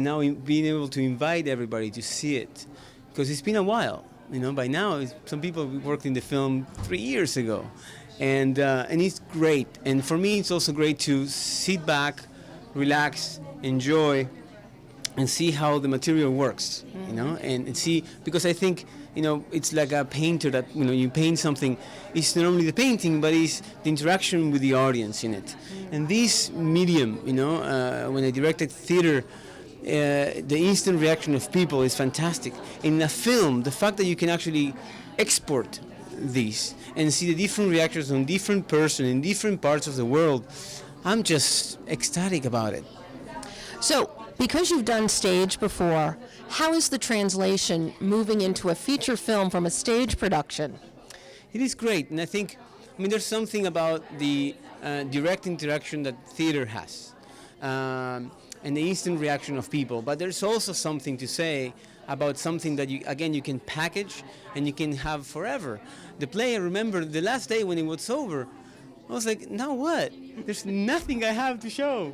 now being able to invite everybody to see it, because it's been a while. By now, some people worked in the film 3 years ago, and it's great. And for me, it's also great to sit back, relax, enjoy, and see how the material works. And see, because I think it's like a painter that you paint something. It's not only the painting, but it's the interaction with the audience in it. And this medium, when I directed theater, the instant reaction of people is fantastic. In a film, the fact that you can actually export these and see the different reactions on different persons in different parts of the world, I'm just ecstatic about it. So, because you've done stage before, how is the translation moving into a feature film from a stage production? It is great, and I think, there's something about the direct interaction that theater has. And the instant reaction of people, but there's also something to say about something that you can package and you can have forever. The play, I remember the last day when it was over, I was like, now what? There's nothing I have to show,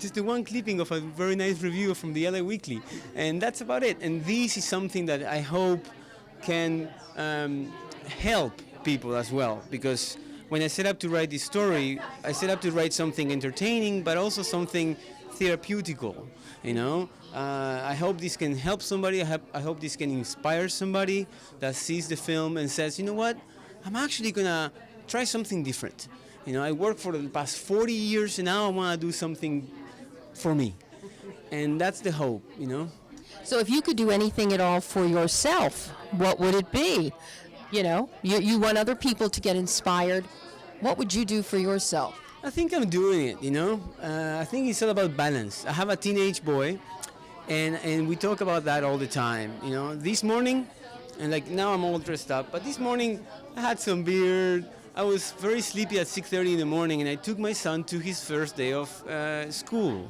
just the one clipping of a very nice review from the LA Weekly, and that's about it. And this is something that I hope can help people as well, because when I set up to write this story, I set up to write something entertaining, but also something therapeutical. I hope this can help somebody. I hope this can inspire somebody that sees the film and says, you know what, I'm actually gonna try something different. I worked for the past 40 years, and now I want to do something for me, and that's the hope. So, if you could do anything at all for yourself, what would it be? You want other people to get inspired. What would you do for yourself? I think I'm doing it, I think it's all about balance. I have a teenage boy, and we talk about that all the time. This morning, and now I'm all dressed up, but this morning I had some beer. I was very sleepy at 6:30 in the morning, and I took my son to his first day of school.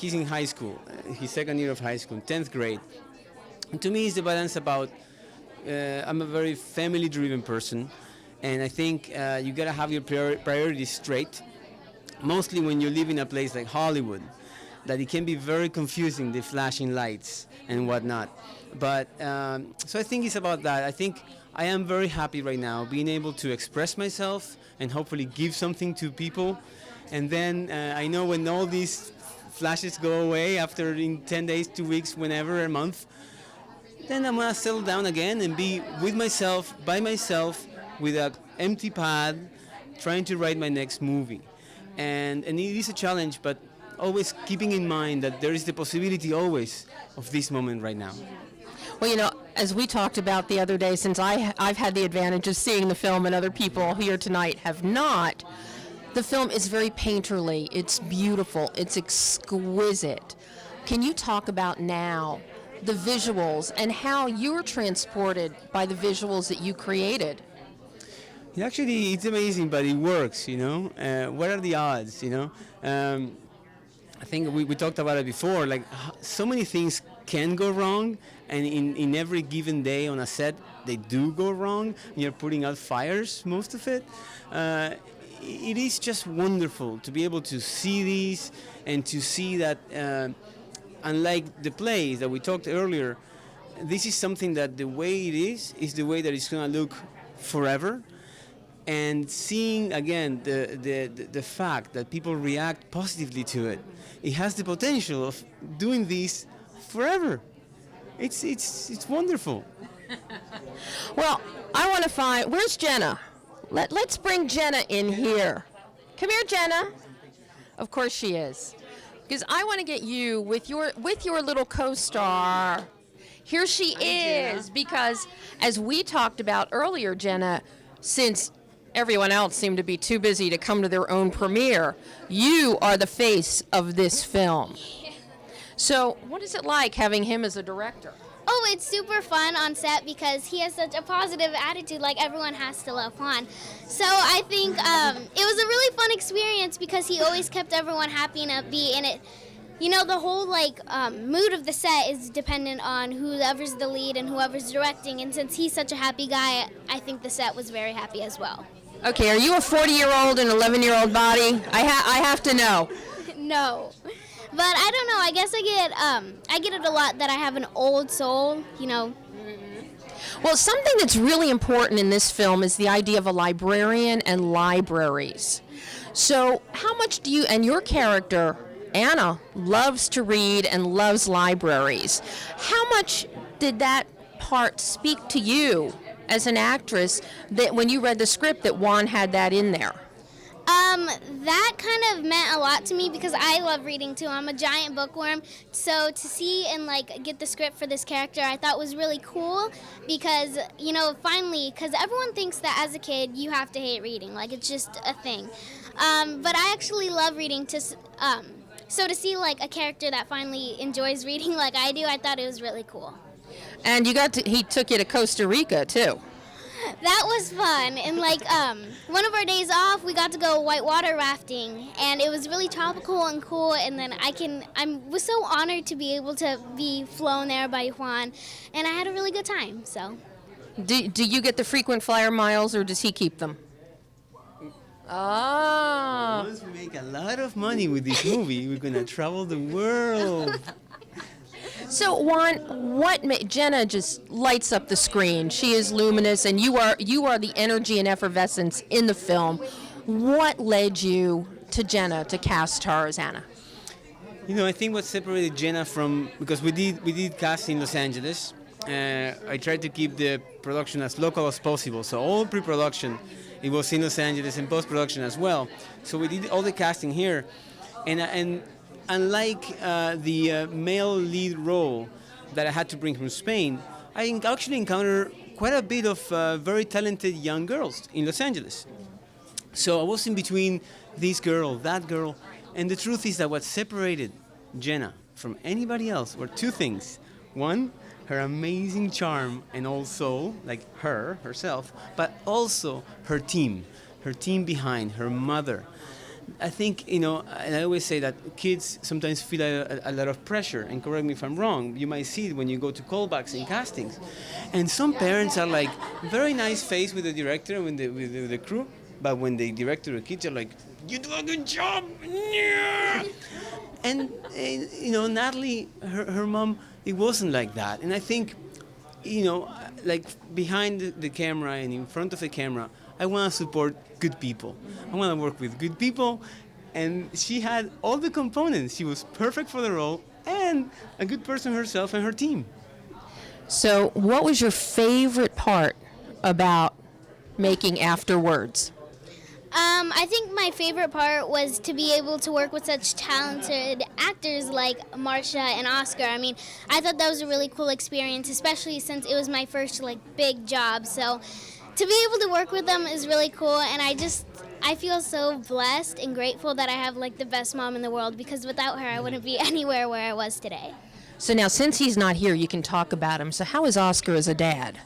He's in high school, his second year of high school, 10th grade. And to me, it's the balance about I'm a very family-driven person, and I think you gotta have your priorities straight. Mostly when you live in a place like Hollywood, that it can be very confusing, the flashing lights and whatnot. But so I think it's about that. I think I am very happy right now being able to express myself and hopefully give something to people. And then I know when all these flashes go away after in 10 days, 2 weeks, whenever, a month, then I'm gonna settle down again and be with myself, by myself, with an empty pad, trying to write my next movie. And it is a challenge, but always keeping in mind that there is the possibility always of this moment right now. Well, as we talked about the other day, since I've had the advantage of seeing the film and other people here tonight have not, the film is very painterly. It's beautiful. It's exquisite. Can you talk about now the visuals and how you're transported by the visuals that you created? Actually, it's amazing, but it works, What are the odds, I think we talked about it before, so many things can go wrong, and in every given day on a set, they do go wrong. You're putting out fires, most of it. It is just wonderful to be able to see these and to see that, unlike the plays that we talked earlier, this is something that the way it is the way that it's going to look forever. And seeing again the fact that people react positively to it, it has the potential of doing this forever. It's wonderful. Well, I want to find, where's Jenna? Let's bring Jenna in here. Come here, Jenna. Of course she is, because I want to get you with your little co-star. Here she is, because as we talked about earlier, Jenna, since everyone else seemed to be too busy to come to their own premiere, you are the face of this film. So what is it like having him as a director? Oh, it's super fun on set because he has such a positive attitude, like everyone has to love Juan. So I think it was a really fun experience because he always kept everyone happy and upbeat, and it, the whole mood of the set is dependent on whoever's the lead and whoever's directing, and since he's such a happy guy, I think the set was very happy as well. Okay, are you a 40-year-old and 11-year-old body? I have to know. No. But I don't know. I guess I get it a lot that I have an old soul. Well, something that's really important in this film is the idea of a librarian and libraries. So how much do you, and your character, Anna, loves to read and loves libraries. How much did that part speak to you as an actress that when you read the script that Juan had that in there? That kind of meant a lot to me because I love reading too. I'm a giant bookworm, so to see and get the script for this character I thought was really cool because, finally, because everyone thinks that as a kid you have to hate reading, it's just a thing. But I actually love reading so to see a character that finally enjoys reading like I do, I thought it was really cool. And he took you to Costa Rica too. That was fun, and one of our days off, we got to go whitewater rafting, and it was really tropical and cool. And then I was so honored to be able to be flown there by Juan, and I had a really good time. So, do you get the frequent flyer miles, or does he keep them? Oh. Once we make a lot of money with this movie, we're gonna travel the world. So Juan, Jenna just lights up the screen. She is luminous, and you are the energy and effervescence in the film. What led you to Jenna to cast her as Anna? I think what separated Jenna from, because we did cast in Los Angeles. I tried to keep the production as local as possible. So all pre-production, it was in Los Angeles, and post-production as well. So we did all the casting here, and unlike the male lead role that I had to bring from Spain, I actually encountered quite a bit of very talented young girls in Los Angeles. So I was in between this girl, that girl, and the truth is that what separated Jenna from anybody else were two things. One, her amazing charm and old soul, like herself, but also her team behind, her mother. I think, and I always say that kids sometimes feel a lot of pressure, and correct me if I'm wrong, you might see it when you go to callbacks and castings. And some parents are very nice face with the director and with the crew, but when the director or kids are like, you do a good job! Yeah! And Natalie, her mom, it wasn't like that. And I think, behind the camera and in front of the camera, I want to support good people. I want to work with good people, and she had all the components. She was perfect for the role and a good person herself and her team. So what was your favorite part about making Afterwards? I think my favorite part was to be able to work with such talented actors like Marsha and Oscar. I thought that was a really cool experience, especially since it was my first big job. So to be able to work with them is really cool, and I feel so blessed and grateful that I have the best mom in the world, because without her I wouldn't be anywhere where I was today. So now, since he's not here, you can talk about him. So how is Oscar as a dad?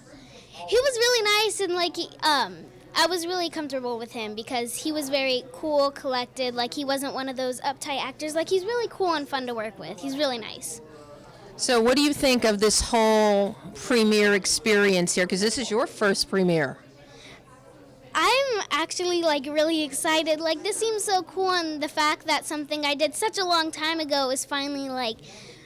He was really nice, and I was really comfortable with him because he was very cool, collected. He wasn't one of those uptight actors. He's really cool and fun to work with. He's really nice. So what do you think of this whole premiere experience here? Because this is your first premiere. I'm actually really excited. This seems so cool, and the fact that something I did such a long time ago is finally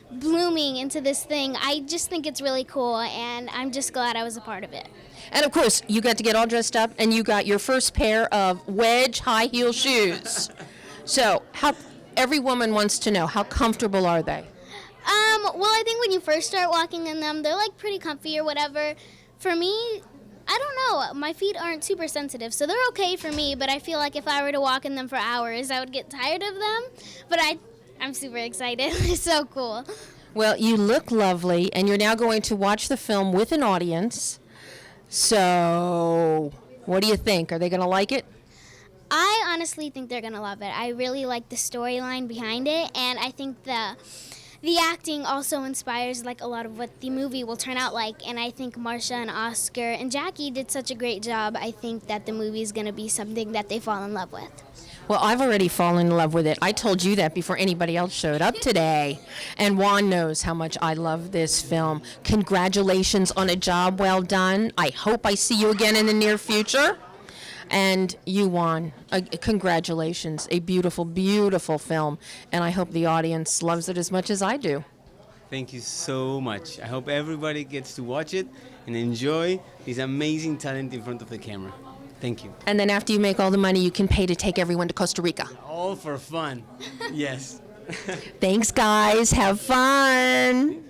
blooming into this thing. I just think it's really cool, and I'm just glad I was a part of it. And of course, you got to get all dressed up, and you got your first pair of wedge high heel shoes. So every woman wants to know, how comfortable are they? Well, I think when you first start walking in them, they're pretty comfy or whatever. For me, I don't know. My feet aren't super sensitive, so they're okay for me, but I feel if I were to walk in them for hours, I would get tired of them. But I'm super excited. It's so cool. Well, you look lovely, and you're now going to watch the film with an audience. So, what do you think? Are they going to like it? I honestly think they're going to love it. I really like the storyline behind it, and I think the acting also inspires a lot of what the movie will turn out like, and I think Marsha and Oscar and Jackie did such a great job. I think that the movie is going to be something that they fall in love with. Well, I've already fallen in love with it. I told you that before anybody else showed up today. And Juan knows how much I love this film. Congratulations on a job well done. I hope I see you again in the near future. And you won. Congratulations. A beautiful, beautiful film. And I hope the audience loves it as much as I do. Thank you so much. I hope everybody gets to watch it and enjoy this amazing talent in front of the camera. Thank you. And then after you make all the money, you can pay to take everyone to Costa Rica. All for fun. Yes. Thanks, guys. Have fun.